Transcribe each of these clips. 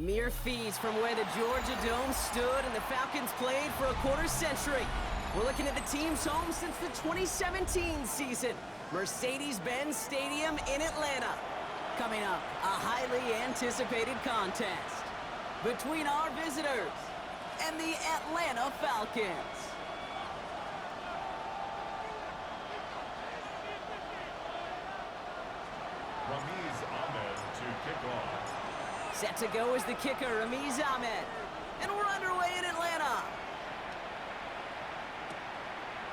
Mere feet from where the Georgia Dome stood and the Falcons played for a quarter century. We're looking at the team's home since the 2017 season. Mercedes-Benz Stadium in Atlanta. Coming up, a highly anticipated contest between our visitors and the Atlanta Falcons. To kick off. Set to go is the kicker, Ramiz Ahmed. And we're underway in Atlanta.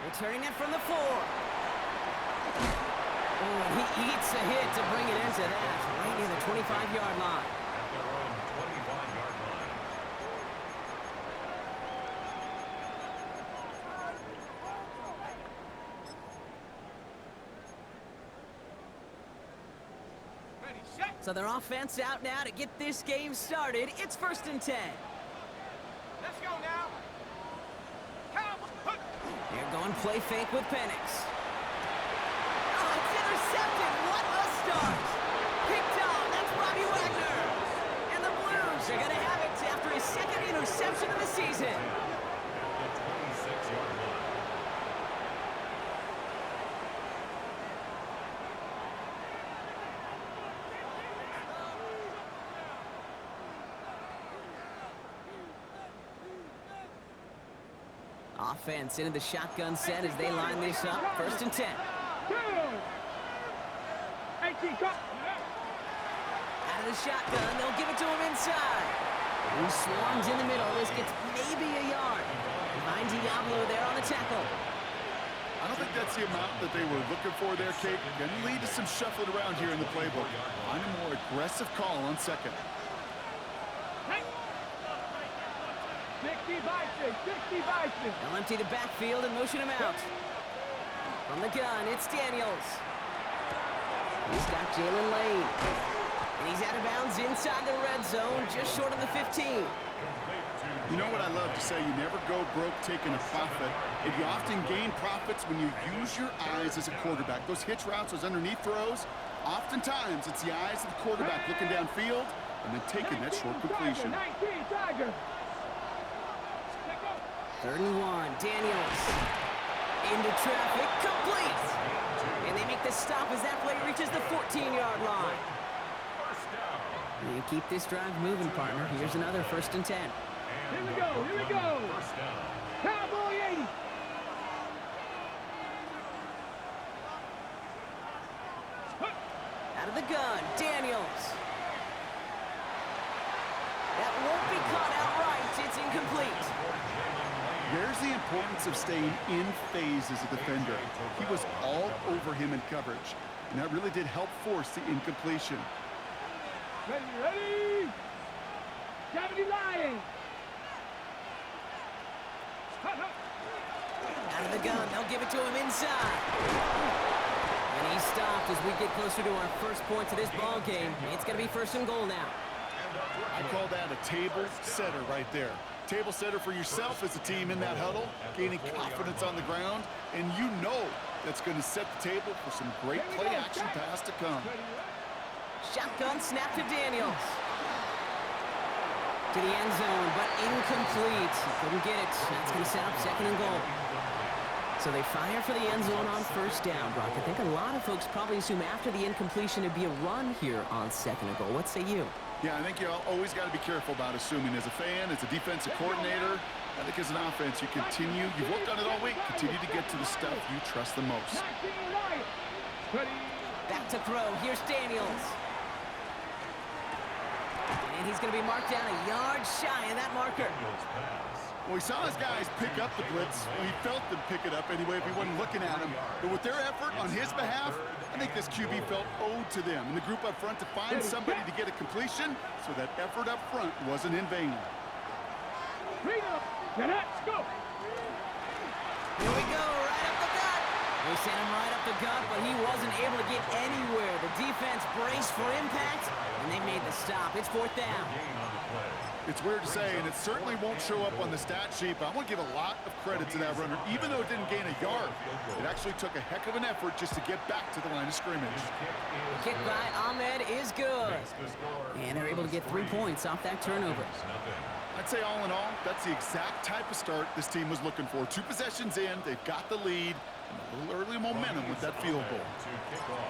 Returning it from the 4. Oh, and he eats a hit to bring it into that, right near the 25-yard line. At their own 25-yard line. So their offense out now to get this game started. It's 1st and 10. Let's go now. They're going play fake with Penix. Oh, it's intercepted. What a start. Picked off. That's Robbie Wagner. And the Blues are going to have it after his 2nd interception of the season. At the 26-yard line. Offense into the shotgun set as they line this up. 1st and 10. Out of the shotgun, they'll give it to him inside. He swarms in the middle. This gets maybe a yard. Behind Diablo there on the tackle. I don't think that's the amount that they were looking for there, Kate. Can lead to some shuffling around here in the playbook. Find a more aggressive call on 2nd. 60 Bison. They'll empty the backfield and motion him out. From the gun, it's Daniels. He's got Jalen Lane. And he's out of bounds inside the red zone, just short of the 15. You know what I love to say? You never go broke taking a profit. And you often gain profits when you use your eyes as a quarterback. Those hitch routes, those underneath throws, oftentimes it's the eyes of the quarterback looking downfield and then taking that short completion. 19 Tiger. 3rd and 1, Daniels. Into traffic, complete. And they make the stop as that play reaches the 14-yard line. You keep this drive moving, partner. Here's another 1st and 10. Here we go. First down. Cowboy 80. Out of the gun, Daniels. That won't be caught outright. It's incomplete. There's the importance of staying in phase as a defender. He was all over him in coverage, and that really did help force the incompletion. Ready. 70 Lions. Out of the gun, they'll give it to him inside. And he's stopped as we get closer to our first points of this ball game. It's going to be 1st and goal now. I call that a table setter right there. Table setter for yourself as a team in that huddle, gaining confidence on the ground, and you know that's going to set the table for some great play action pass to come. Shotgun snap to Daniels. To the end zone, but incomplete. He couldn't get it. That's going to set up 2nd and goal. So they fire for the end zone on 1st down, Brock. I think a lot of folks probably assume after the incompletion it'd be a run here on 2nd and goal. What say you? Yeah, I think you always got to be careful about assuming. As a fan, as a defensive coordinator, I think as an offense, you've worked on it all week, continue to get to the stuff you trust the most. Back to throw. Here's Daniels. And he's going to be marked down a yard shy of that marker. Well, he saw his guys pick up the blitz. Well, he felt them pick it up anyway if he wasn't looking at him. But with their effort on his behalf, I think this QB felt owed to them and the group up front to find somebody to get a completion, so that effort up front wasn't in vain. Let's go. Here we go, right up the gut. They sent him right up the gut, but he wasn't able to get anywhere. The defense braced for impact, And they made the stop. It's fourth down. Gain on the play. It's weird to say, and it certainly won't show up on the stat sheet, but I want to give a lot of credit to that runner. Even though it didn't gain a yard, it actually took a heck of an effort just to get back to the line of scrimmage. Kick by Ahmed is good. The score. And they're able to get 3 points off that turnover. Nothing. I'd say all in all, that's the exact type of start this team was looking for. 2 possessions in, they've got the lead, and a little early momentum with that field goal. To kick off.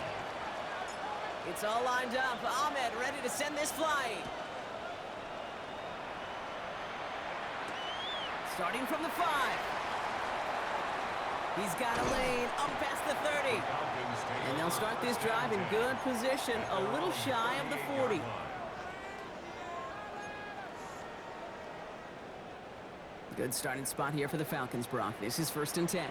It's all lined up. Ahmed ready to send this flying. Starting from the 5. He's got a lane up past the 30. Falcons take And they'll start this drive in good position, a little shy of the 40. Good starting spot here for the Falcons, Brock. This is 1st and 10.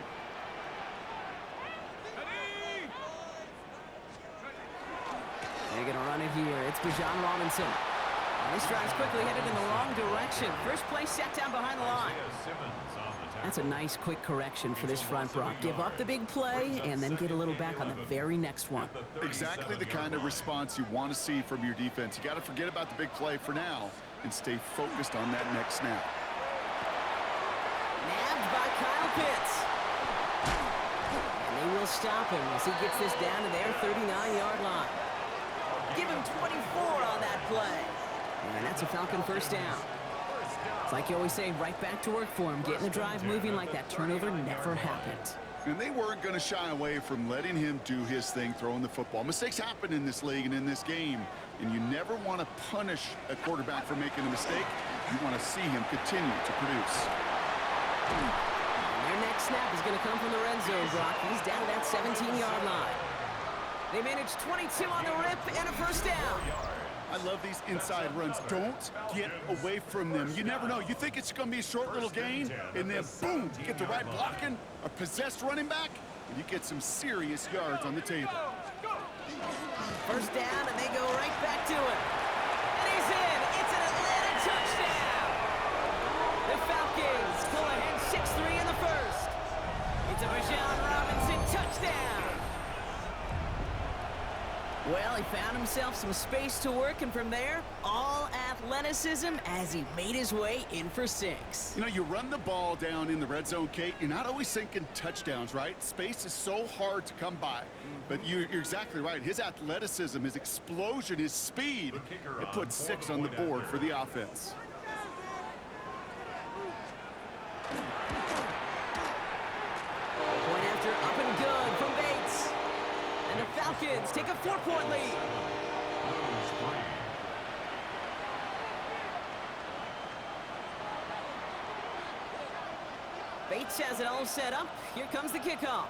They're going to run it here. It's Bijan Robinson. And this drive's quickly headed in the wrong direction. First play set down behind the line. That's a nice quick correction for this front, Brock. Give up the big play and then get a little back on the very next one. Exactly the kind of response you want to see from your defense. You got to forget about the big play for now and stay focused on that next snap. Nabbed by Kyle Pitts. And they will stop him as he gets this down to their 39-yard line. Give him 24 on that play. And that's a Falcon first down. It's like you always say, right back to work for him. Getting the drive moving like that turnover never happened. And they weren't going to shy away from letting him do his thing, throwing the football. Mistakes happen in this league and in this game, and you never want to punish a quarterback for making a mistake. You want to see him continue to produce. And their next snap is going to come from the red zone, Brock. He's down to that 17-yard line. They managed 22 on the rip and a first down. I love these inside runs. Don't get away from them. You never know. You think it's going to be a short little gain, and then boom, you get the right blocking, a possessed running back, and you get some serious yards on the table. First down, and they go right back to it. And he's in. It's an Atlanta touchdown. The Falcons pull ahead 6-3 in the first. It's a Bijan Robinson touchdown. Well, he found himself some space to work, and from there, all athleticism as he made his way in for 6. You know, you run the ball down in the red zone, Kate, you're not always thinking touchdowns, right? Space is so hard to come by. But you're exactly right. His athleticism, his explosion, his speed, it put 6 on the board for the offense. Point after up and good from Bates. And the Falcons take a 4-point lead. Bates has it all set up. Here comes the kickoff.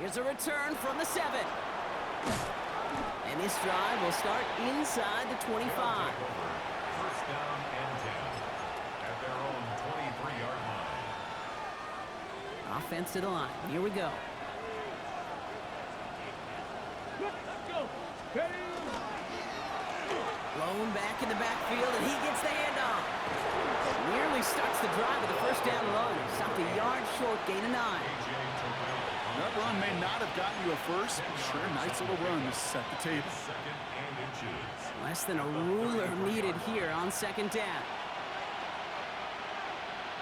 Here's a return from the 7. And this drive will start inside the 25. First down and 10 at their own 23-yard line. Offense to the line. Here we go. Let's go. Ready? Blown back in the backfield, and he gets the handoff. Nearly starts the drive with a first down run. Stopped a yard short, gain of 9. That run may not have gotten you a first, but sure, nice little run to set the table. Second and inches. Less than a ruler needed here on second down.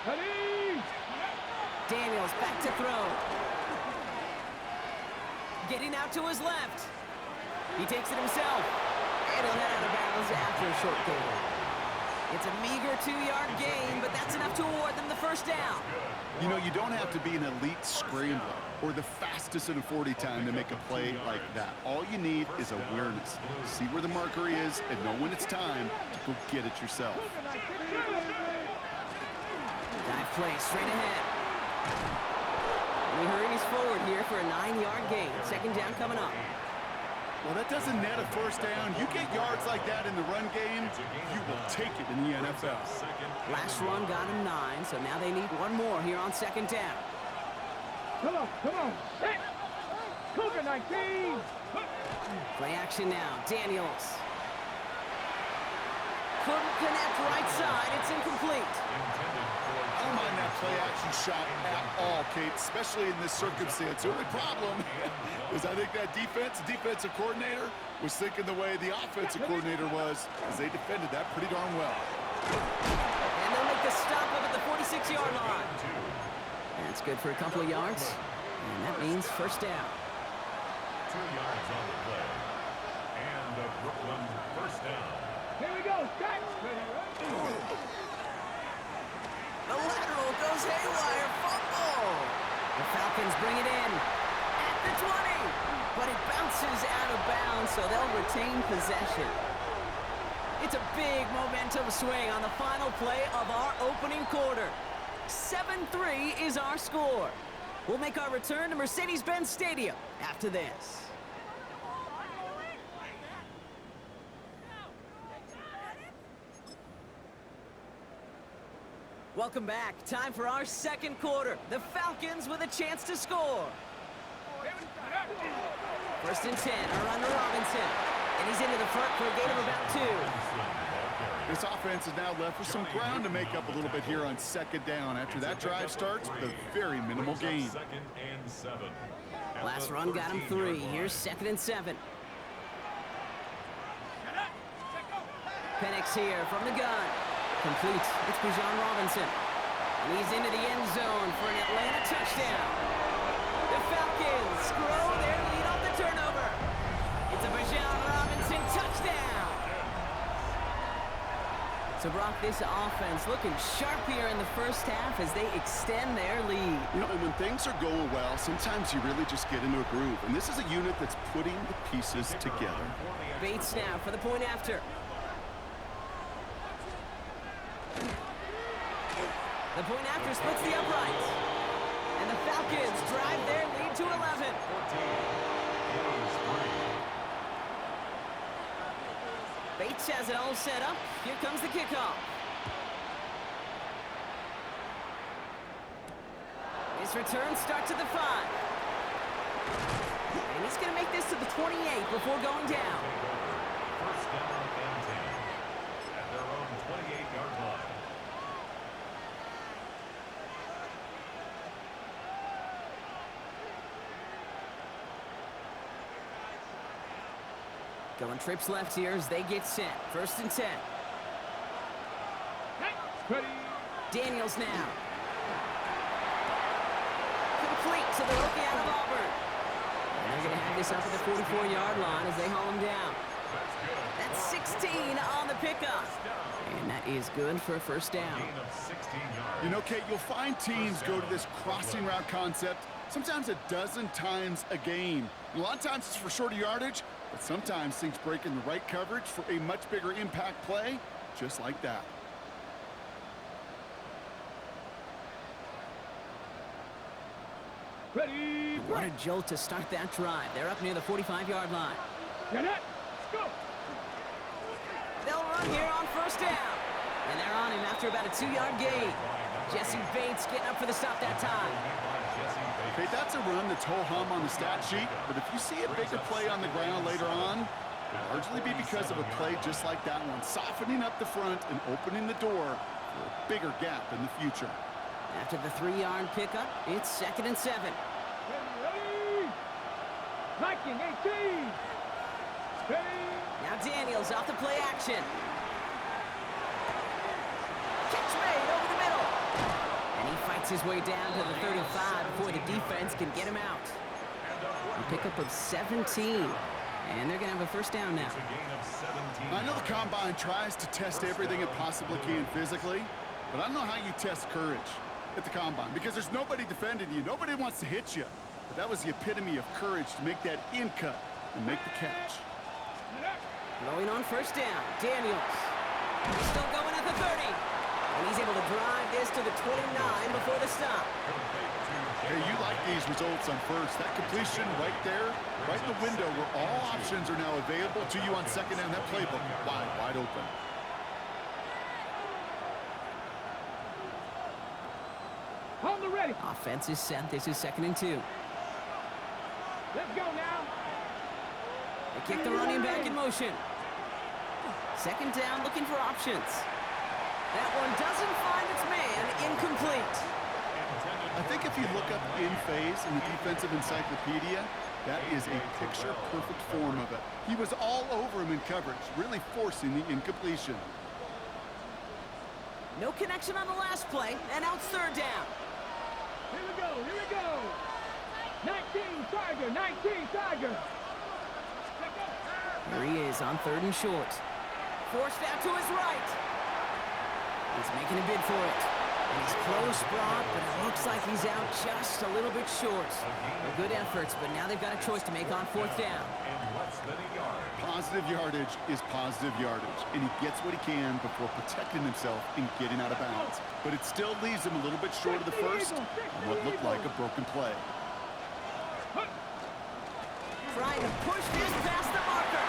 Ready? Daniels back to throw. Getting out to his left. He takes it himself. And he'll head out of bounds after a short gain. It's a meager 2-yard gain, but that's enough to award them the first down. You know, you don't have to be an elite scrambler or the fastest in a 40 time to make a play like that. All you need is awareness. See where the marker is and know when it's time to go get it yourself. Dive play straight ahead. We hurries forward here for a 9-yard gain. Second down coming up. Well, that doesn't net a first down. You get yards like that in the run game, you will take it in the NFL. Last run got him 9, so now they need one more here on second down. Come on, come on. Hey. Cougar 19. Play action now. Daniels. Couldn't connect right side. It's incomplete. I don't mind that play action shot at all, Kate, especially in this circumstance. The only problem is I think that defensive coordinator was thinking the way the offensive coordinator was, as they defended that pretty darn well. And they'll make the stop up at the 46-yard line. That's good for a couple of yards, and that means first down. 2 yards on the play. And a Brooklyn first down. Here we go. Start. The lateral goes haywire. Fumble. The Falcons bring it in at the 20. But it bounces out of bounds, so they'll retain possession. It's a big momentum swing on the final play of our opening quarter. 7-3 is our score. We'll make our return to Mercedes-Benz Stadium after this. Welcome back. Time for our second quarter. The Falcons with a chance to score. First and 10, a run to Robinson. And he's into the front for a gain of about 2. This offense is now left with some ground to make up a little bit here on second down after that drive starts with a very minimal gain. Second and 7. Last run got him 3. Here's second and 7. Penix here from the gun. Complete. It's Bijan Robinson. And he's into the end zone for an Atlanta touchdown. The Falcons grow their lead off the turnover. It's a Bijan Robinson touchdown. So, Brock, this offense looking sharp here in the first half as they extend their lead. You know, and when things are going well, sometimes you really just get into a groove. And this is a unit that's putting the pieces together. Bates now for the point after. The point after splits the uprights. And the Falcons drive their lead to 11. Bates has it all set up. Here comes the kickoff. His return starts at the 5. And he's going to make this to the 28 before going down. First down and 10 at their own 28-yard line. Going trips left here as they get set. First and 10. Ready. Daniels now. Complete to the rookie out of Auburn. And they're going to have this up at the 44-yard line as they haul him down. That's 16 on the pickup. And that is good for a first down. Gain of 16 yards. You know, Kate, you'll find teams go to this crossing route concept sometimes a dozen times a game. And a lot of times it's for shorter yardage, but sometimes things break in the right coverage for a much bigger impact play, just like that. Ready. What a jolt to start that drive. They're up near the 45-yard line. Get it. Let's go. They'll run here on first down. And they're on him after about a 2-yard gain. Jesse Bates getting up for the stop that time. Okay, that's a run that's ho-hum on the stat sheet, but if you see a bigger play on the ground later on, it'll largely be because of a play just like that one, softening up the front and opening the door for a bigger gap in the future. After the 3-yard pickup, it's second and 7. Ready. Viking 18. Ready. Now Daniels off the play action. Catch made over the middle. And he fights his way down to the 35 before the defense can get him out. A pickup of 17. And they're going to have a first down now. I know the Combine tries to test everything it possibly can physically, but I don't know how you test courage at the Combine because there's nobody defending you. Nobody wants to hit you. But that was the epitome of courage to make that in cut and make the catch. Going on first down, Daniels. He's still going at the 30. And he's able to drive this to the 29 before the stop. Hey, you like these results on first. That completion right there, right in the window where all options are now available to you on second down. That playbook wide open. On the ready. Offense is set. This is second and 2. Let's go now. They kick the running back in motion. Second down, looking for options. That one doesn't find its man. Incomplete. I think if you look up in phase in the defensive encyclopedia, that is a picture-perfect form of it. He was all over him in coverage, really forcing the incompletion. No connection on the last play, and now it's third down. Here we go, here we go. 19 Tiger, 19 Tiger. Here he is on third and short. Forced out to his right. He's making a bid for it. And he's close, Brock, but it looks like he's out just a little bit short. They're good efforts, but now they've got a choice to make on fourth down. Positive yardage is positive yardage, and he gets what he can before protecting himself and getting out of bounds. But it still leaves him a little bit short of the first on what looked like a broken play. Trying to push this past the marker.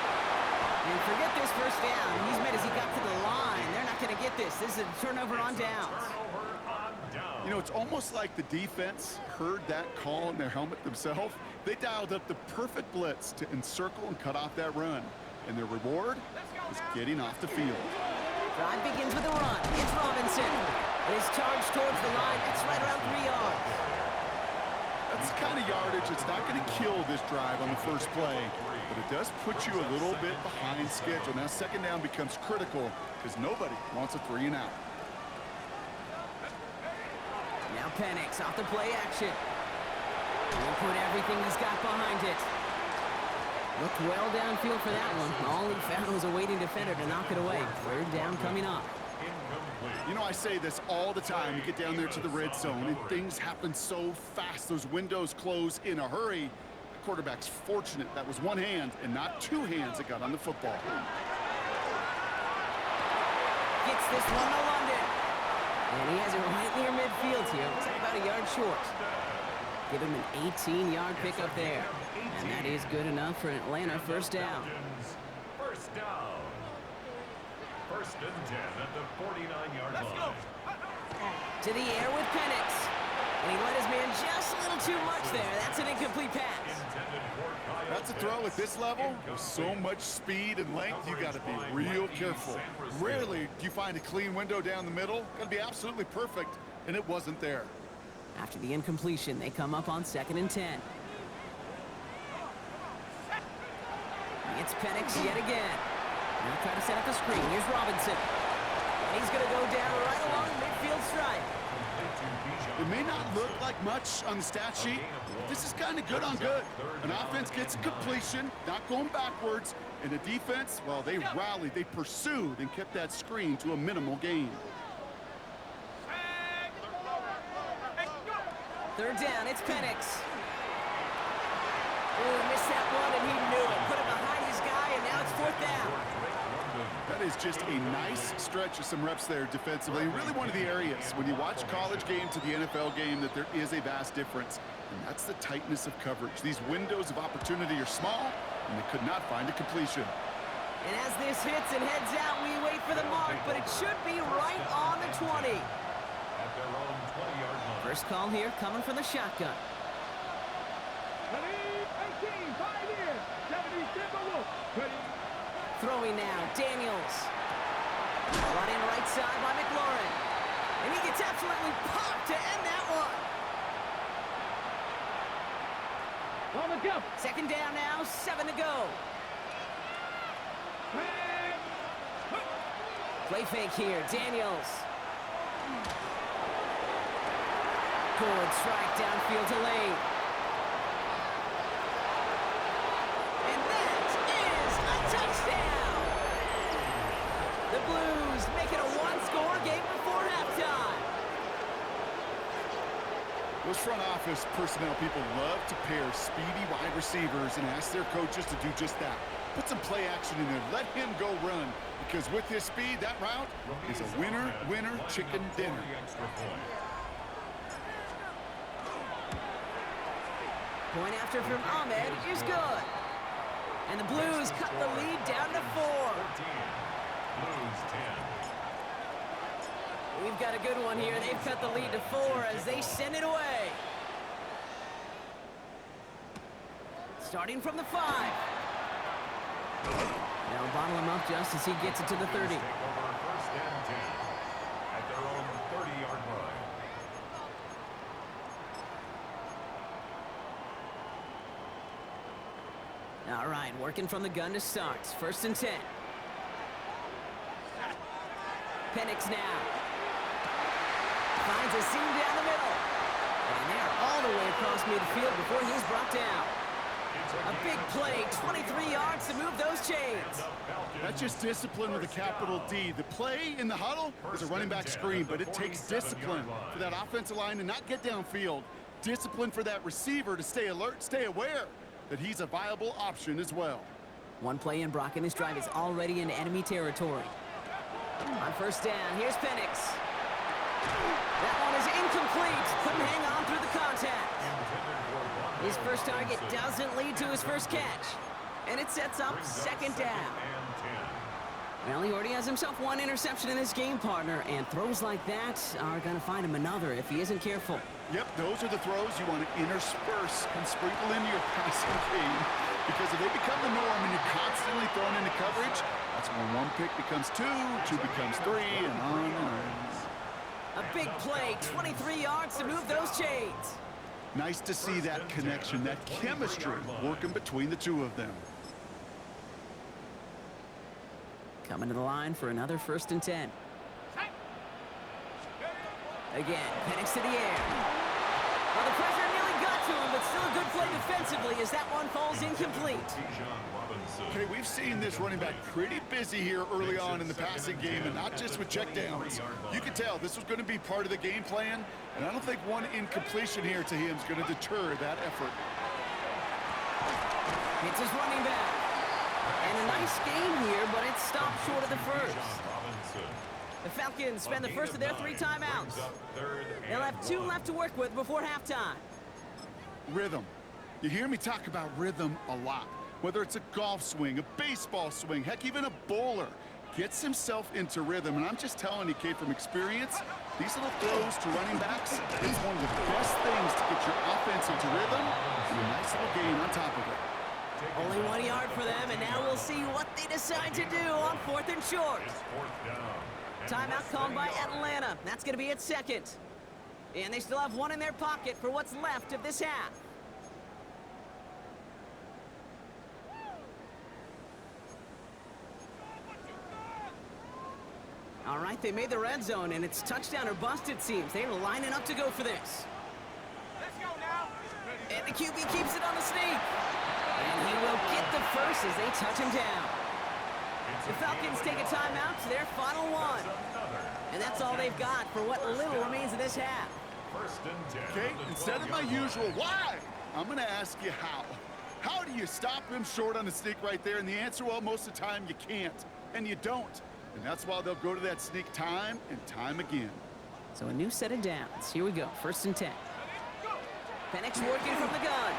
And forget this first down. He's made as he got to the line. They're not going to get this. This is a turnover on downs. You know, it's almost like the defense heard that call in their helmet themselves. They dialed up the perfect blitz to encircle and cut off that run. And their reward is getting off the field. Drive begins with a run. It's Robinson. And his charge towards the line. It's right around 3 yards. That's the kind of yardage that's not going to kill this drive on the first play, but it does put you a little bit behind schedule. Now second down becomes critical because nobody wants a 3 and out. Now Penix off the play action. He'll put everything he's got behind it. Looked well downfield for that one. All he found was a waiting defender to knock it away. Third down coming up. You know, I say this all the time. You get down there to the red zone, and things happen so fast. Those windows close in a hurry. The quarterback's fortunate that was one hand and not two hands that got on the football. Gets this one to London. And he has it right near midfield here. Looks like about a yard short. Give him an 18-yard pickup there. And that is good enough for an Atlanta first down. First down. First and 10 at the 49-yard line. To the air with Penix. And he let his man just a little too much there. That's an incomplete pass. That's a throw at this level. With so much speed and length, you got to be real careful. Rarely do you find a clean window down the middle. Got to be absolutely perfect, and it wasn't there. After the incompletion, they come up on 2nd and 10. It's Penix yet again. Now try to set up a screen. Here's Robinson. And he's going to go down right along the midfield stripe. It may not look like much on the stat sheet, but this is kind of good on good. An offense gets completion, not going backwards, and the defense, well, they rallied, they pursued, and kept that screen to a minimal gain. Third down, it's Penix. Oh, missed that one, and he knew it. Put it behind his guy, and now it's fourth down. That is just a nice stretch of some reps there defensively. And really one of the areas, when you watch college game to the NFL game, that there is a vast difference. And that's the tightness of coverage. These windows of opportunity are small, and they could not find a completion. And as this hits and heads out, we wait for the mark, but it should be right on the 20. At their own 20-yard line. First call here coming from the shotgun. 18, 5 in. 70 Timberwolves. Ready. Throwing now, Daniels. Run in right side by McLaurin. And he gets absolutely popped to end that one. On the jump. Second down now, 7 to go. Play fake here, Daniels. Good strike downfield to Lane. And that is a touchdown! The Blues make it a one-score game before halftime. Those front office personnel people love to pair speedy wide receivers and ask their coaches to do just that. Put some play action in there. Let him go run. Because with his speed, that route is a winner, winner, chicken dinner. Point after from Ahmed is good. And the Blues cut the lead down to 4. Blues 10. We've got a good one here. They've cut the lead to 4 as they send it away. Starting from the 5. They'll bottle him up just as he gets it to the 30. Take over first and 10 at their own 30-yard line. All right, working from the gun to start. 1st and 10. Penix now. Finds a seam down the middle. And they're all the way across midfield before he's brought down. A big play, 23 yards to move those chains. That's just discipline with a capital D. The play in the huddle is a running back screen, but it takes discipline for that offensive line to not get downfield. Discipline for that receiver to stay alert, stay aware that he's a viable option as well. One play in, Brock, and this drive is already into enemy territory. On 1st down, here's Penix. That one is incomplete. Couldn't hang on through the contact. His first target doesn't lead to his first catch. And it sets up 2nd down. Well, he already has himself one interception in this game, partner, and throws like that are going to find him another if he isn't careful. Yep, those are the throws you want to intersperse and sprinkle into your passing game, because if they become the norm and you're constantly thrown into coverage, that's when one pick becomes two becomes three, and on and on. A big play, 23 yards to move those chains. Nice to see that connection, that chemistry working between the two of them. Coming to the line for another 1st and 10. Again, Penix to the air. Well, the pressure nearly got to him, but still a good play defensively as that one falls incomplete. Okay, we've seen this running back pretty busy here early on in the passing game, and not just with checkdowns. You can tell this was going to be part of the game plan, and I don't think one incompletion here to him is going to deter that effort. It's his running back. And a nice game here, but it stopped short of the first. The Falcons spend the first of their 3 timeouts. They'll have 2 left to work with before halftime. Rhythm. You hear me talk about rhythm a lot. Whether it's a golf swing, a baseball swing, heck, even a bowler gets himself into rhythm. And I'm just telling you, Kate, from experience, these little throws to running backs is one of the best things to get your offense into rhythm and a nice little gain on top of it. Only 1 yard for them, and now we'll see what they decide to do on 4th and short. Timeout called by Atlanta. That's going to be its 2nd. And they still have 1 in their pocket for what's left of this half. All right, they made the red zone, and it's touchdown or bust, it seems. They're lining up to go for this. Let's go now. And the QB keeps it on the sneak. And he will get the first as they touch him down. The Falcons take a timeout to their final 1. And that's all they've got for what little remains of this half. Okay, instead of my usual why, I'm going to ask you how. How do you stop him short on the sneak right there? And the answer, well, most of the time you can't. And you don't. And that's why they'll go to that sneak time and time again. So a new set of downs. Here we go, 1st and 10. Penix working from the gun.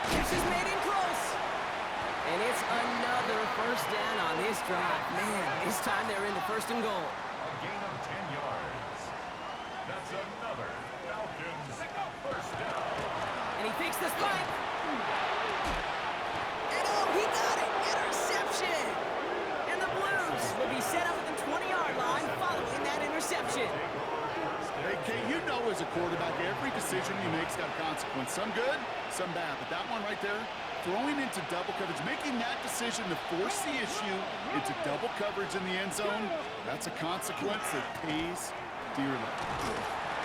This is made in close. And it's another 1st down on this drive. Man, this time they're in the 1st and goal. A gain of 10 yards. That's another Falcons 1st down. And he fakes the spike. And oh, he got it. Interception. And the Blues will be set up at the 20-yard line following that interception. Hey, Kate, you know as a quarterback, every decision you make's got a consequence. Some good, some bad. But that one right there, throwing into double coverage, making that decision to force the issue into double coverage in the end zone, that's a consequence that pays dearly.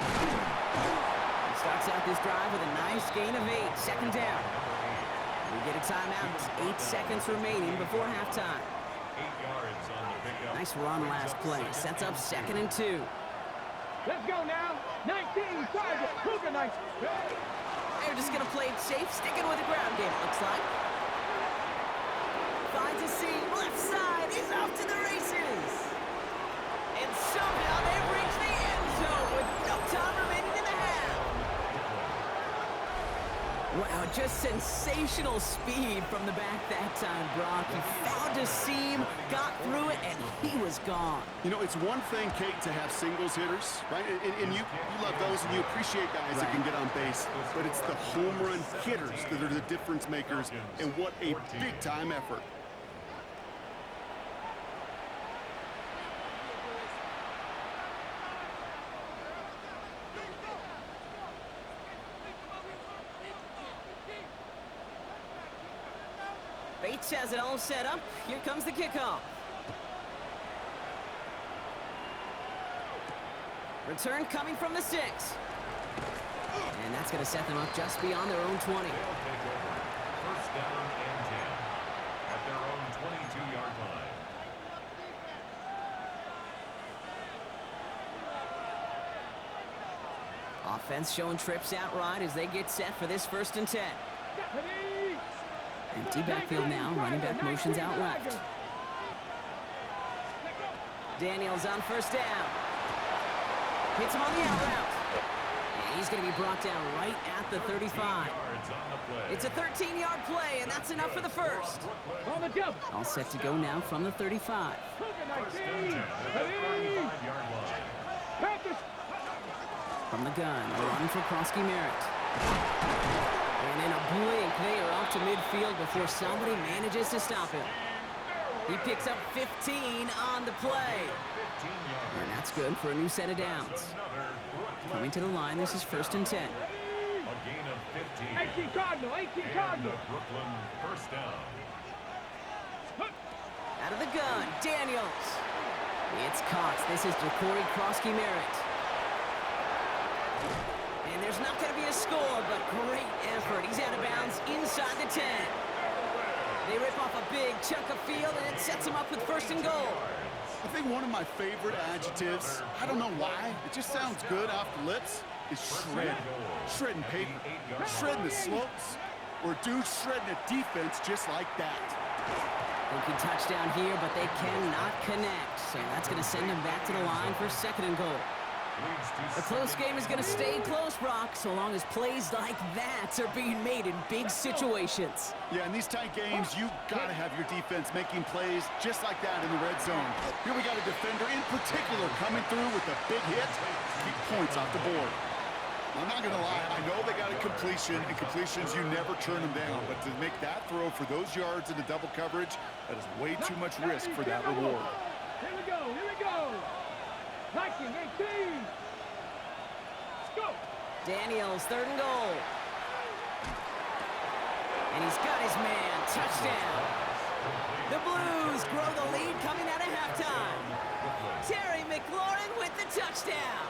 He starts out this drive with a nice gain of 8. 2nd down. We get a timeout. 8 seconds remaining before halftime. 8 yards on the pickup. Nice run last play. Sets up 2nd and 2. Let's go now. 19, target, Cougar 19. They're just going to play it safe, sticking with the ground game, it looks like. Finds a seam, left side, he's off to the races. And somehow they reach the end zone with no time remaining in the half. Wow, just sensational speed from the back that time, Brock. He found a seam, got through it, and he was gone. You know, it's one thing, Kate, to have singles hitters, right? And you love those and you appreciate guys that can get on base. But it's the home run hitters that are the difference makers, and what a big-time effort. Dix has it all set up. Here comes the kickoff. Return coming from the 6. And that's going to set them up just beyond their own 20. They'll take over. First down and 10 at their own 22-yard line. Offense showing trips out right as they get set for this 1st and 10. Empty backfield now, running back motions out left. Daniels on 1st down. Hits him on the out route. And he's going to be brought down right at the 35. It's a 13-yard play, and that's enough for the 1st. On the jump. All set to go now from the 35. From the gun, a run for Krosky Merritt. And in a blink, they are off to midfield before somebody manages to stop him. He picks up 15 on the play. And that's good for a new set of downs. Coming to the line, this is 1st and 10. A gain of 15. 18 Cardinal, 18 Cardinal. Brooklyn first down. Out of the gun, Daniels. It's caught. This is Jacory Krosky Merritt. And there's not going to be a score, but great effort. He's out of bounds inside the 10. They rip off a big chunk of field, and it sets them up with 1st and goal. I think one of my favorite adjectives, I don't know why, it just sounds good off the lips, is shred. Shredding paper, shredding the slopes, or dude shredding a defense just like that. Thinking touchdown here, but they cannot connect. So that's going to send them back to the line for 2nd and goal. A close game is going to stay close, Brock, so long as plays like that are being made in big situations. Yeah, in these tight games, you got to have your defense making plays just like that in the red zone. Here we got a defender in particular coming through with a big hit to keep points off the board. I'm not going to lie, I know they got a completion, and completions, you never turn them down. But to make that throw for those yards in the double coverage, that is way too much risk for that reward. Here we go, here we go. 19, 18. Let's go. Daniels, 3rd and goal. And he's got his man. Touchdown. The Blues grow the lead coming out of halftime. Terry McLaurin with the touchdown.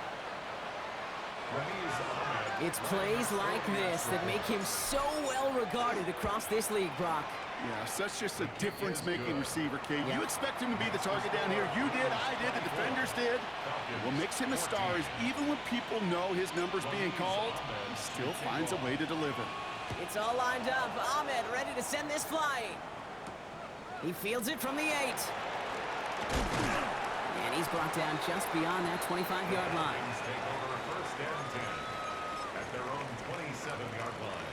It's plays like this that make him so well regarded across this league, Brock. Yeah, such just a difference-making receiver, Kate. You expect him to be the target down here. You did, I did, the defenders did. What makes him a star is even when people know his number's being called, he still finds a way to deliver. It's all lined up. Ahmed ready to send this flying. He fields it from the 8. And he's brought down just beyond that 25-yard line. Take over first and 10 at their own 27-yard line.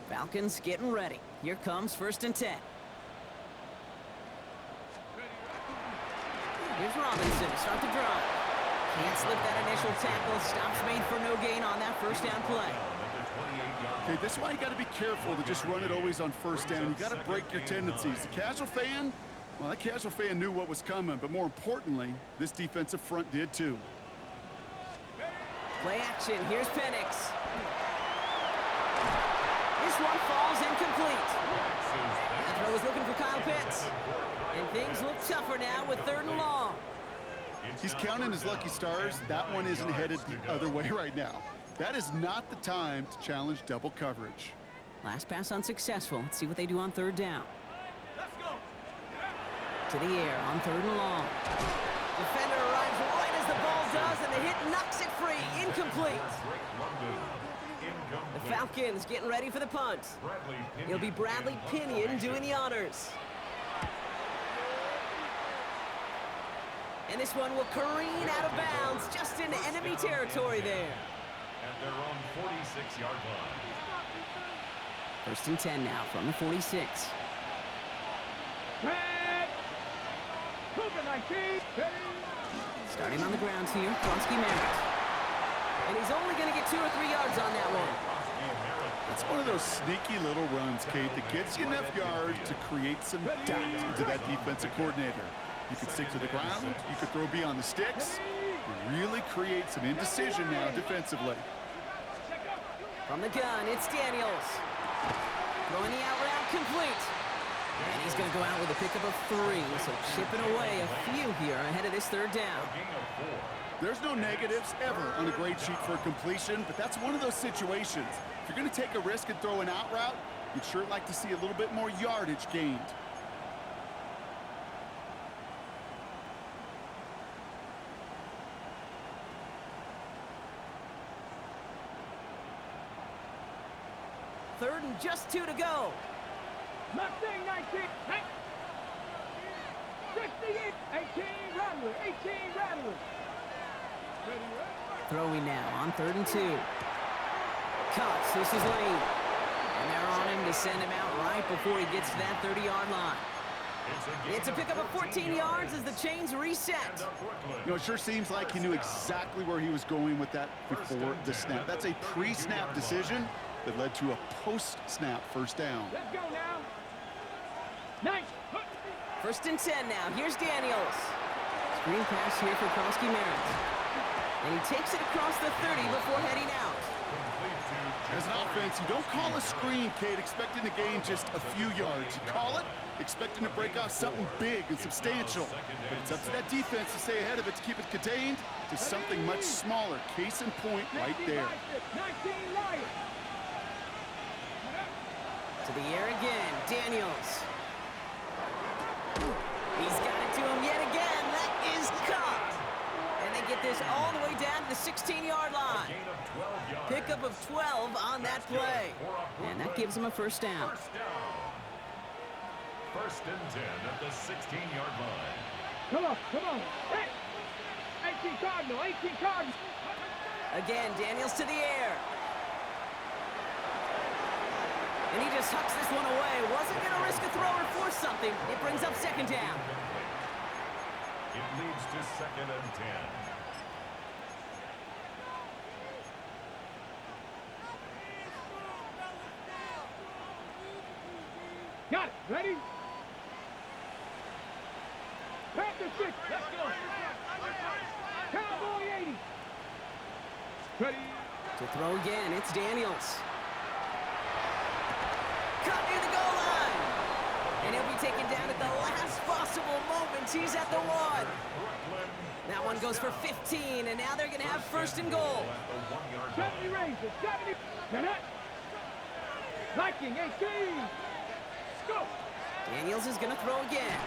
Falcons getting ready. Here comes 1st and 10. Here's Robinson to start the drive. Can't slip that initial tackle. Stops made for no gain on that 1st down play. Okay, this is why you got to be careful to just run it always on 1st down. You got to break your tendencies. The casual fan, well, that casual fan knew what was coming, but more importantly, this defensive front did too. Play action. Here's Penix. This one falls incomplete. That throw was looking for Kyle Pitts. And things look tougher now with 3rd and long. He's counting his lucky stars. That one isn't headed the other way right now. That is not the time to challenge double coverage. Last pass unsuccessful. Let's see what they do on 3rd down. Let's go. To the air on 3rd and long. Defender arrives right as the ball does, and the hit knocks it free. Incomplete. The Falcons getting ready for the punt. It'll be Bradley Pinion doing the honors. And this one will careen out of bounds just in enemy territory there. At their own 46-yard line. 1st and 10 now from the 46. Red. Cougar 19. Starting on the ground here, Krosky Merritt. And he's only going to get 2 or 3 yards on that one. It's one of those sneaky little runs, Kate, that gets you enough yards to create some doubt into that defensive coordinator. You could stick to the ground, you could throw beyond the sticks, He really creates some indecision now defensively. From the gun, it's Daniels. Throwing the out route complete. And he's going to go out with a pickup of 3, so chipping away a few here ahead of this third down. There's no negatives ever on a grade sheet for completion, but that's one of those situations. If you're going to take a risk and throw an out route, you'd sure like to see a little bit more yardage gained. Third and just 2 to go. Mustang 19. 68. 18 Rattler. 18 Rattler. Throwing now on 3rd and 2. Cuts. This is late. And they're on him to send him out right before he gets to that 30-yard line. It's a pickup of 14 yards as the chains reset. You know, it sure seems like he knew exactly where he was going with that before the snap. That's a pre-snap decision that led to a post-snap first down. Let's go now. Nice. 1st and 10 now. Here's Daniels. Screen pass here for Krosky-Merritt. And he takes it across the 30 before heading out. As an offense, you don't call a screen, Kate, expecting to gain just a few yards. You call it expecting to break off something big and substantial. But it's up to that defense to stay ahead of it, to keep it contained to something much smaller. Case in point right there. 19 Lions. To the air again, Daniels. He's got it to him yet again. That is caught. And they get this all the way down to the 16-yard line. Pickup of 12 on that play. And that gives him a first down. 1st and 10 at the 16-yard line. Come on. Hey. 18 Cardinal. 18 Cardinal. Again, Daniels to the air. And he just hucks this one away. Wasn't going to risk a throw or force something. It brings up 2nd down. It leads to 2nd and 10. Got it. Ready? Panther 6. Let's go. Cowboy 80. Ready? To throw again, it's Daniels. Cut near the goal line. And he'll be taken down at the last possible moment. He's at the 1. That one goes for 15, and now they're going to have 1st and goal. 70 Rangers. 70. Viking 18. Go. Daniels is going to throw again.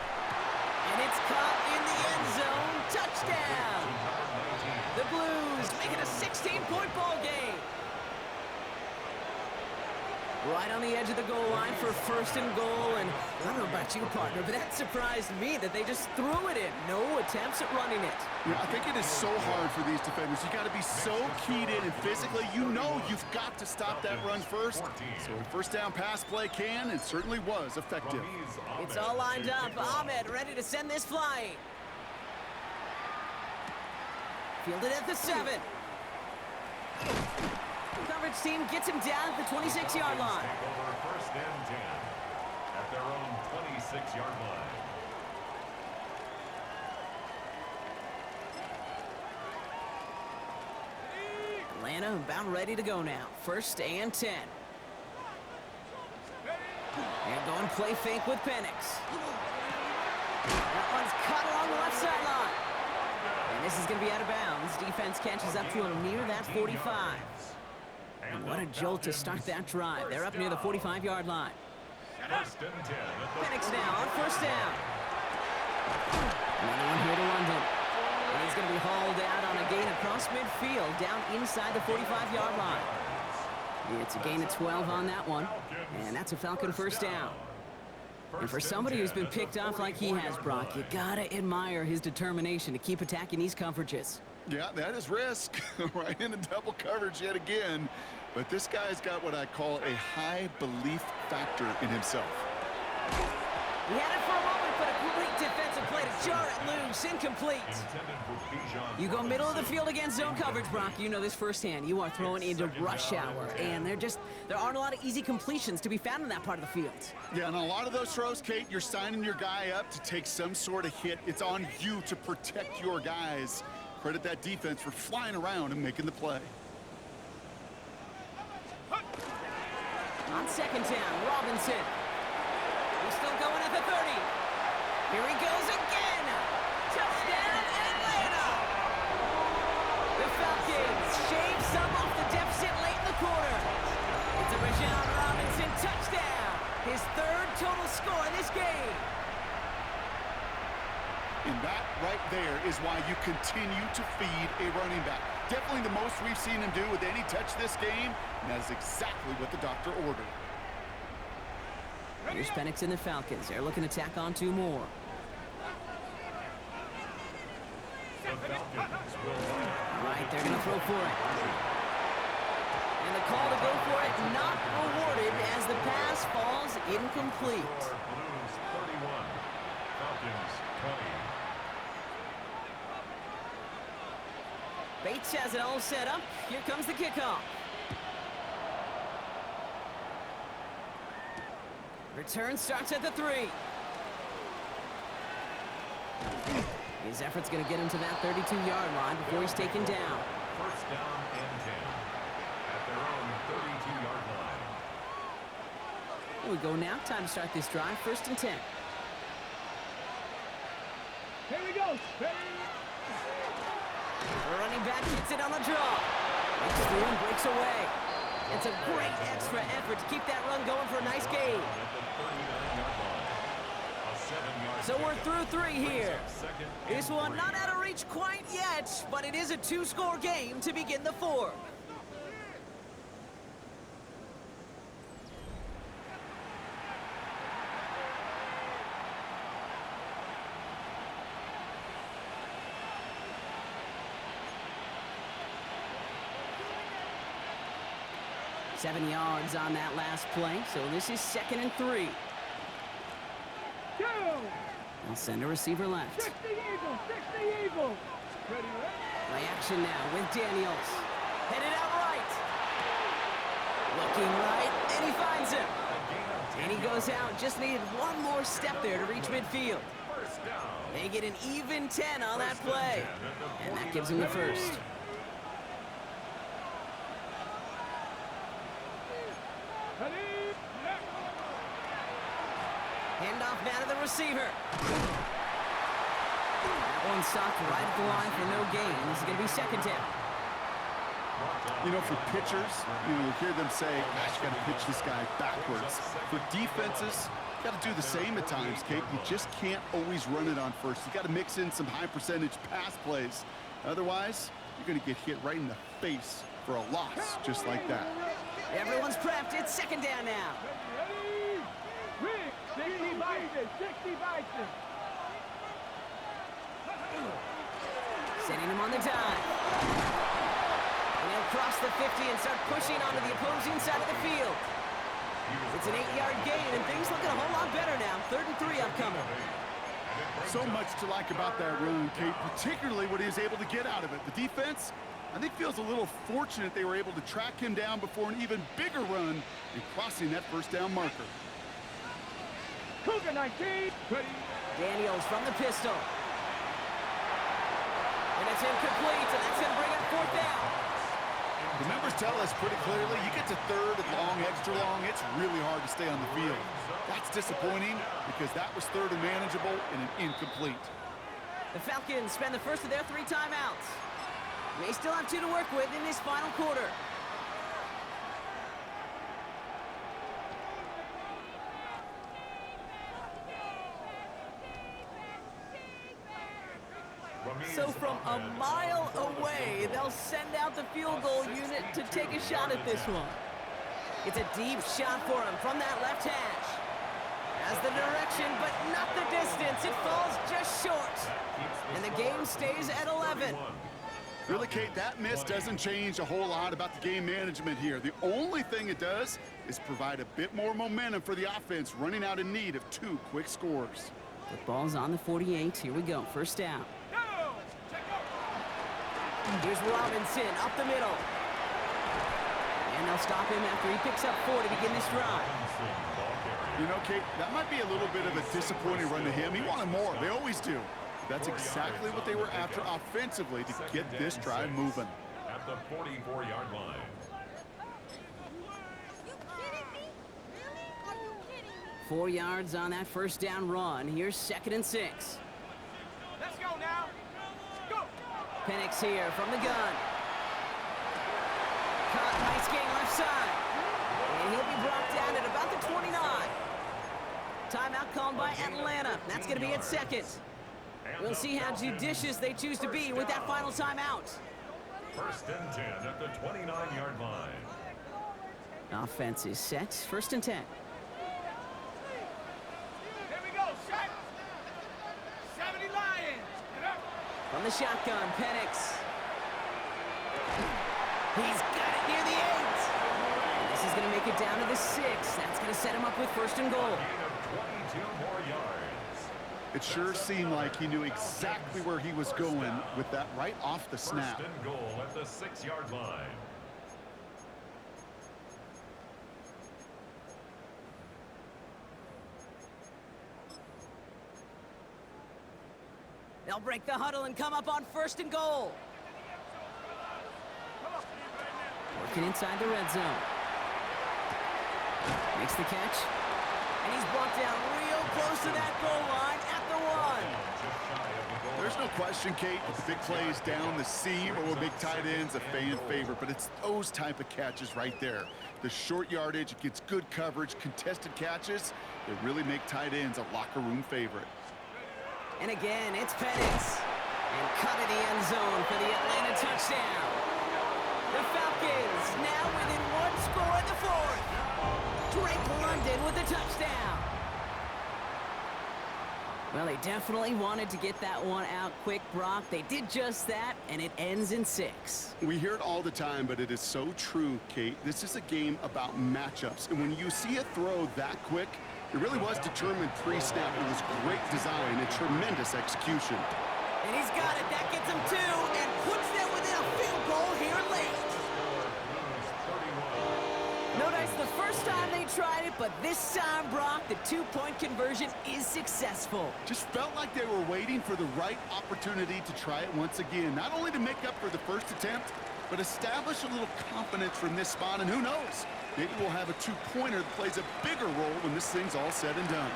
And it's caught in the end zone. Touchdown. The Blues make it a 16-point ball game. Right on the edge of the goal line for 1st and goal. And I don't know about you, partner, but that surprised me that they just threw it in. No attempts at running it. Yeah, I think it is so hard for these defenders. You got to be so keyed in and physically, you know you've got to stop that run first. So a first down pass play can and certainly was effective. It's all lined up. Ahmed ready to send this flying. Fielded at the 7. Coverage team gets him down at the 26-yard line. Take over 1st and 10 at their own 26-yard line. Atlanta about ready to go now. 1st and 10. And going play fake with Penix. That one's cut along the left sideline. And this is going to be out of bounds. Defense catches up to him near that 45. And what a jolt to start that drive. They're up near the 45-yard line. 1st and 10. Penix now on 1st down. Another one here to London. And he's going to be hauled out on a gain across midfield down inside the 45-yard line. It's a gain of 12 on that one. And that's a Falcon first down. And for somebody who's been picked off like he has, Brock, you gotta admire his determination to keep attacking these coverages. Yeah, that is risk. Right into double coverage yet again. But this guy's got what I call a high belief factor in himself. He had it for a moment, but a great defensive play to jar it loose. Incomplete. You go middle of the field against zone coverage, Brock. You know this firsthand. You are throwing into rush hour, and there aren't a lot of easy completions to be found in that part of the field. Yeah, and a lot of those throws, Kate, you're signing your guy up to take some sort of hit. It's on you to protect your guys. Credit that defense for flying around and making the play. On second down, Robinson. He's still going at the 30. Here he goes again. Touchdown, Atlanta. The Falcons shave some off the deficit late in the quarter. It's a Bijan Robinson touchdown. His third total score in this game. And that right there is why you continue to feed a running back. Definitely the most we've seen him do with any touch this game, and that is exactly what the doctor ordered. Here's Penix and the Falcons. They're looking to tack on 2 more. The Falcons will line up. Right, they're going to throw for it. And the call to go for it not rewarded as the pass falls incomplete. Score, Blues 31, Falcons 20. Bates has it all set up. Here comes the kickoff. Return starts at the 3. His effort's going to get him to that 32-yard line before he's taken down. First down and 10 at their own 32-yard line. Here we go now. Time to start this drive. First and 10. Here we go. The running back gets it on the draw. Breaks through and breaks away. It's a great extra effort to keep that run going for a nice gain. At the 39-yard line. A 7-yard So we're pickup. through 3 here. Second and This one 3. not out of reach quite yet, but it is a 2-score game to begin the 4th. Seven yards on that last play, so this is 2nd and 3. Two. They'll send a receiver left. 60 Eagles. 60 Eagles. Ready, ready. Play action now with Daniels. Headed out right. Looking right, and he finds him. And he goes out. Just needed one more step there to reach midfield. First down. They get an even 10 on that play. And that gives him the first. Ready. Handoff now to the receiver. That one stopped right at the line for no gain. This is going to be 2nd down. You know, for pitchers, you hear them say, gosh, you got to pitch this guy backwards. For defenses, you got to do the same at times, Kate. You just can't always run it on first. You got to mix in some high-percentage pass plays. Otherwise, you're going to get hit right in the face for a loss just like that. Everyone's prepped. It's 2nd down now. Ready. Rick. 60 Bison. 60 Bison. Setting him on the dive. And he'll cross the 50 and start pushing onto the opposing side of the field. It's an 8-yard gain, and things looking a whole lot better now. 3rd and 3 upcoming. So much to like about that run, Kate, particularly what he was able to get out of it. The defense, I think, feels a little fortunate they were able to track him down before an even bigger run and crossing that first down marker. Cougar 19. Ready. Daniels from the pistol. And it's incomplete, and that's going to bring up 4th down. The numbers tell us pretty clearly, you get to 3rd and long, extra long, it's really hard to stay on the field. That's disappointing because that was 3rd and manageable and an incomplete. The Falcons spend the first of their 3 timeouts. They still have 2 to work with in this final quarter. So from a mile away, they'll send out the field goal unit to take a shot at this one. It's a deep shot for him from that left hash. Has the direction, but not the distance. It falls just short. And the game stays at 11. Really, Kate, that miss doesn't change a whole lot about the game management here. The only thing it does is provide a bit more momentum for the offense, running out in need of 2 quick scores. The ball's on the 48. Here we go. First down. Here's Robinson up the middle. And they'll stop him after he picks up 4 to begin this drive. You know, Kate, that might be a little bit of a disappointing run to him. He wanted more. They always do. That's exactly what they were after offensively to get this drive moving. At the 44-yard line. 4 yards on that first down run. Here's 2nd and 6. Let's go now. Go. Penix here from the gun. Caught, nice gain left side. And he'll be brought down at about the 29. Timeout called by Atlanta. That's going to be at 2nd. We'll see how judicious they choose to be with that final timeout. 1st and 10 at the 29-yard line. Offense is set. 1st and 10. Here we go, shot. 70 Lions. Get up. From the shotgun, Penix. He's got it near the 8. This is going to make it down to the 6. That's going to set him up with 1st and goal. Gain of 22 more yards. It sure seemed like he knew exactly where he was going with that right off the snap. 1st and goal at the 6-yard line. They'll break the huddle and come up on 1st and goal. Working inside the red zone. Makes the catch. And he's brought down real close to that goal line at the 1. There's no question, Kate, that the big plays down the seam or with big tight ends a fan favorite, but it's those type of catches right there. The short yardage, it gets good coverage, contested catches, they really make tight ends a locker room favorite. And again, it's Penix. And cut in the end zone for the Atlanta touchdown. The Falcons now within 1 score in the 4th. Drake London with the touchdown. Well, they definitely wanted to get that one out quick, Brock. They did just that, and it ends in 6. We hear it all the time, but it is so true, Kate. This is a game about matchups, and when you see a throw that quick, it really was determined pre-snap. It was great design and tremendous execution. And he's got it. That gets him 2 and puts them within a field goal here late. No dice the first time they tried it, but this time, Brock, the 2-point conversion is successful. Just felt like they were waiting for the right opportunity to try it once again. Not only to make up for the first attempt, but establish a little confidence from this spot. And who knows, maybe we'll have a 2-pointer that plays a bigger role when this thing's all said and done.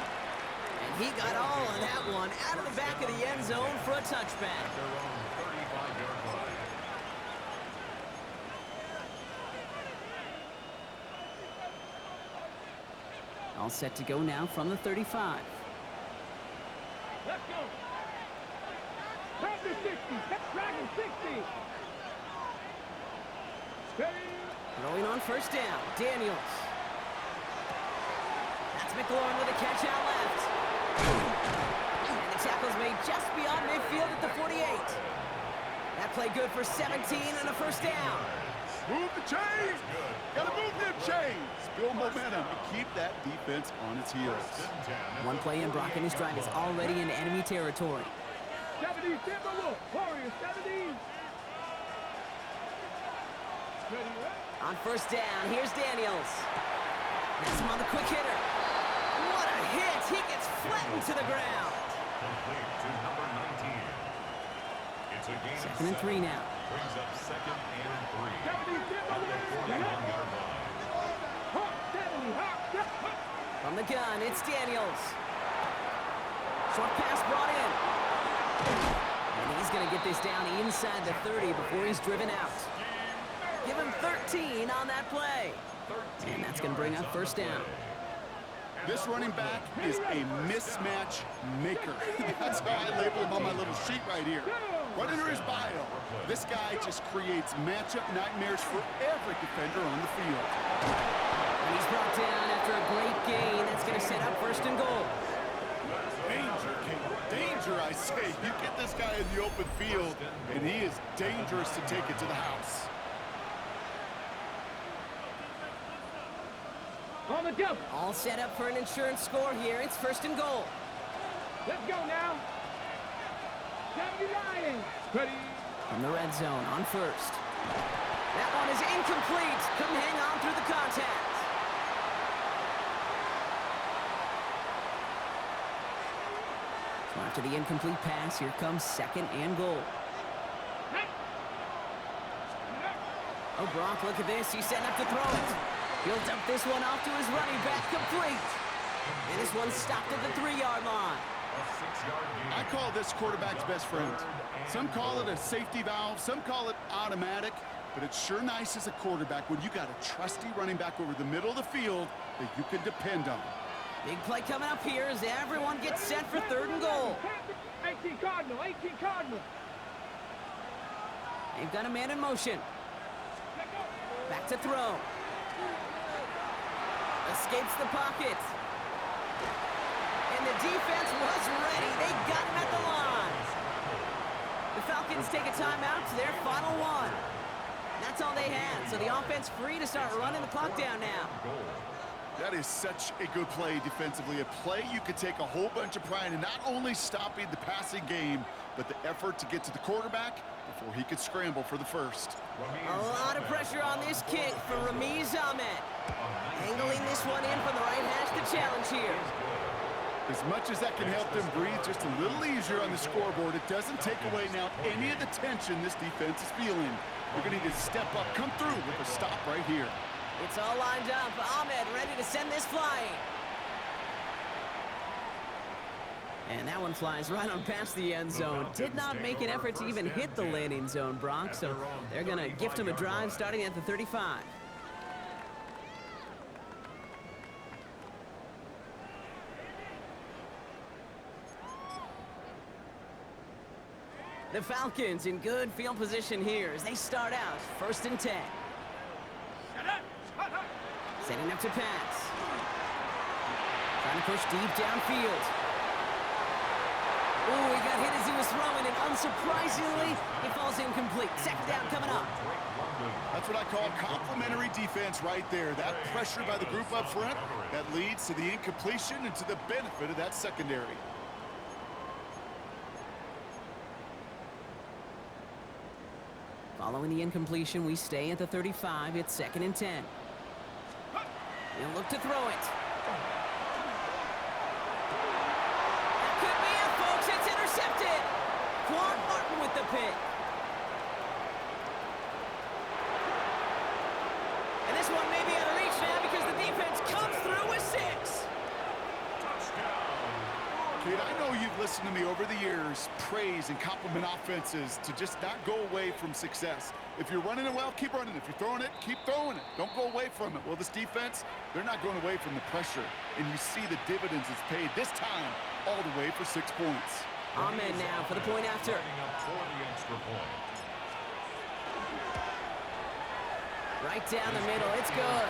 And he got all of that one out of the back of the end zone for a touchback. Their own 35-yard line. All set to go now from the 35. Let's go. Dragon 60. Dragon 60. Ready. Throwing on 1st down, Daniels. That's McLaurin with a catch out left. And the tackle's made just beyond midfield at the 48. That play good for 17 and a 1st down. Move the chains! Gotta move them chains! Build momentum and keep that defense on its heels. One play in, Brock, and his drive is already in enemy territory. 70 Timberwolf. Warriors 70. Ready, right? On 1st down, here's Daniels. That's him on the quick hitter. What a hit! He gets flattened to the ground. Complete to number 19. It's a gain of 2nd and 3 now. Brings up 2nd and 3. 70 At the Timberwolf. 41-yard line. Hawk 70. Hawk. From the gun, it's Daniels. Short pass brought in. And he's going to get this down inside the 30 before he's driven out. Give him 13 on that play. And that's going to bring up 1st down. This running back is a mismatch maker. That's how I label him on my little sheet right here. Right under his bio, this guy just creates matchup nightmares for every defender on the field. And he's brought down after a great gain. That's going to set up 1st and goal. Danger, King. Danger, I say. You get this guy in the open field, and he is dangerous to take it to the house. On the double. All set up for an insurance score here. It's 1st and goal. Let's go now. 70 Lions. Ready. From the red zone on 1st. That one is incomplete. Couldn't hang on through the contact. So after the incomplete pass, here comes 2nd and goal. Oh, Brock, look at this. He's setting up to throw it. He'll dump this one off to his running back, complete. And this one's stopped at the 3-yard line. I call this quarterback's best friend. Some call it a safety valve, some call it automatic, but it's sure nice as a quarterback when you got a trusty running back over the middle of the field that you can depend on. Big play coming up here as everyone gets set for 3rd and goal. 18 Cardinal, 18 Cardinal. They've got a man in motion. Back to throw. Escapes the pocket. And the defense was ready. They got him at the line. The Falcons take a timeout to their final one. That's all they had, so the offense free to start running the clock down now. That is such a good play defensively. A play you could take a whole bunch of pride in not only stopping the passing game, but the effort to get to the quarterback before he could scramble for the first. A lot of pressure on this kick for Ramiz Ahmed. Angling this one in from the right hash to challenge here. As much as that can help them breathe just a little easier on the scoreboard, it doesn't take away now any of the tension this defense is feeling. They're going to need to step up, come through with a stop right here. It's all lined up. Ahmed ready to send this flying. And that one flies right on past the end zone. Did not make an effort to even hit the landing zone, Brock, so they're going to gift him a drive starting at the 35. The Falcons in good field position here as they start out 1st and 10. Setting up to pass. Trying to push deep downfield. Ooh, he got hit as he was throwing, and unsurprisingly, it falls incomplete. 2nd down coming up. That's what I call complimentary defense right there. That pressure by the group up front, that leads to the incompletion and to the benefit of that secondary. Following the incompletion, we stay at the 35. It's 2nd and 10. He'll look to throw it. That could be it, folks. It's intercepted. Quan Martin with the pick. And this one may be out of reach now because the defense comes through with 6. Kid, I know you've listened to me over the years praise and compliment offenses to just not go away from success. If you're running it well, keep running. If you're throwing it, keep throwing it. Don't go away from it. Well, this defense, they're not going away from the pressure. And you see the dividends it's paid this time all the way for 6 points. Ahmed now for the point after. Right down the middle. It's good.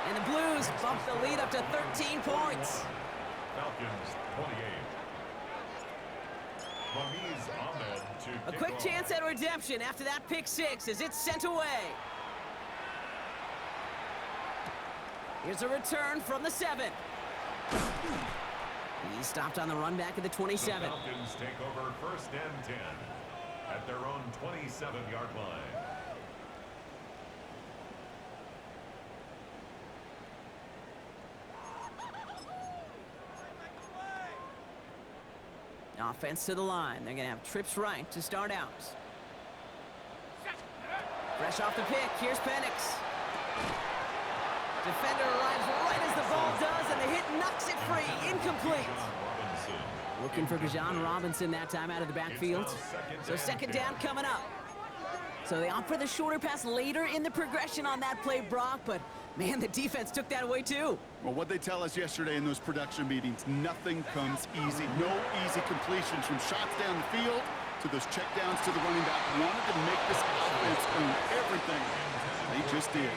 And the Blues bump the lead up to 13 points. Falcons 28. Ramiz Ahmed to A quick chance at redemption after that pick 6 as it's sent away. Here's a return from the 7. He stopped on the run back at the 27. The Falcons take over 1st and 10 at their own 27-yard line. Offense to the line. They're going to have trips right to start out. Fresh off the pick. Here's Penix. Defender arrives right as the ball does, and the hit knocks it free. Incomplete. Looking for Bijan Robinson that time out of the backfield. So 2nd down coming up. So they opt for the shorter pass later in the progression on that play, Brock, but man, the defense took that away too. Well, what they tell us yesterday in those production meetings, nothing comes easy. No easy completions from shots down the field to those checkdowns to the running back. Wanted to make this offense earn everything. They just did.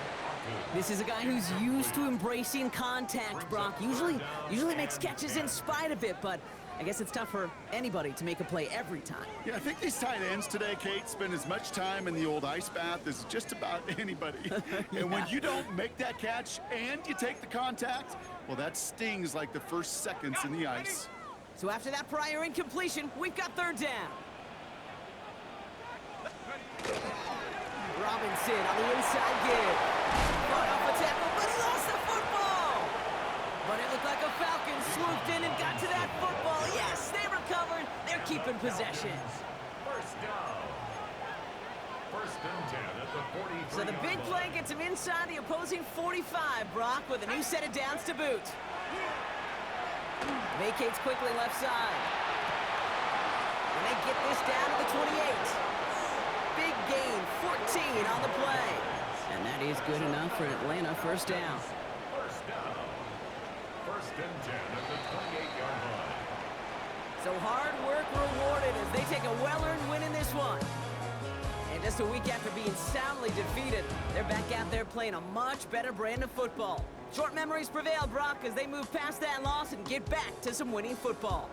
This is a guy who's used to embracing contact, Brock. Usually makes catches in spite of it, but I guess it's tough for anybody to make a play every time. Yeah, I think these tight ends today, Kate, spend as much time in the old ice bath as just about anybody. Yeah. And when you don't make that catch and you take the contact, well, that stings like the first seconds in the ice. So after that prior incompletion, we've got 3rd down. Robinson on the inside give. Fought off a tackle, but he lost the football. But it looked like a Falcon swooped in and got to that football. Yes, they recover. keeping possession. First down. First and 10 at the 43. So the big play gets him inside the opposing 45, Brock, with a new set of downs to boot. Vacates quickly left side. And they get this down to the 28. Big gain, 14 on the play. And that is good enough for an Atlanta first down. First down. First and 10 at the 28-yard line. So hard work rewarded as they take a well-earned win in this one. And just a week after being soundly defeated, they're back out there playing a much better brand of football. Short memories prevail, Brock, as they move past that loss and get back to some winning football.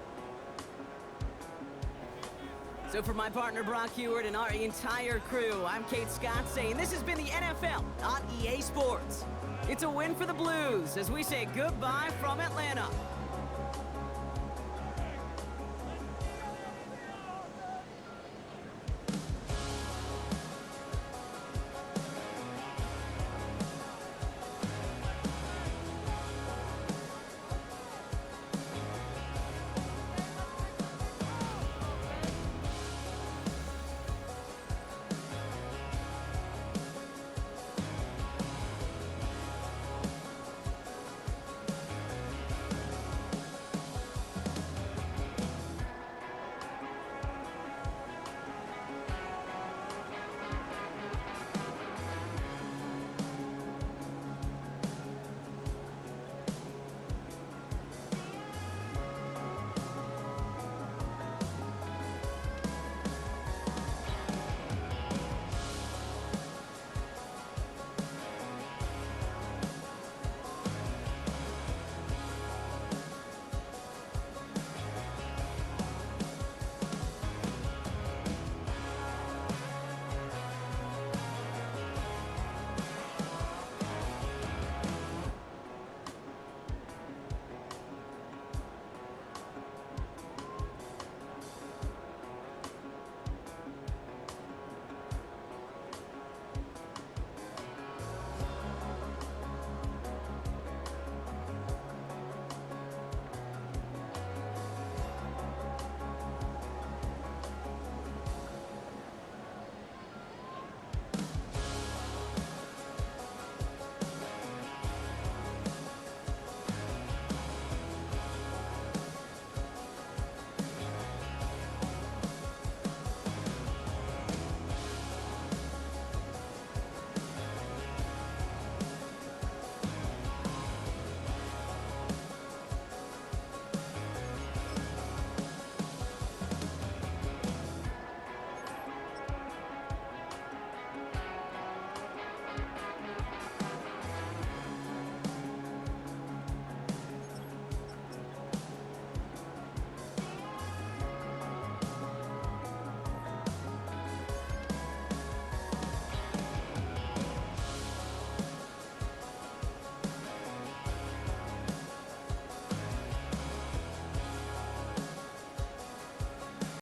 So for my partner, Brock Heward, and our entire crew, I'm Kate Scott saying this has been the NFL on EA Sports. It's a win for the Blues as we say goodbye from Atlanta.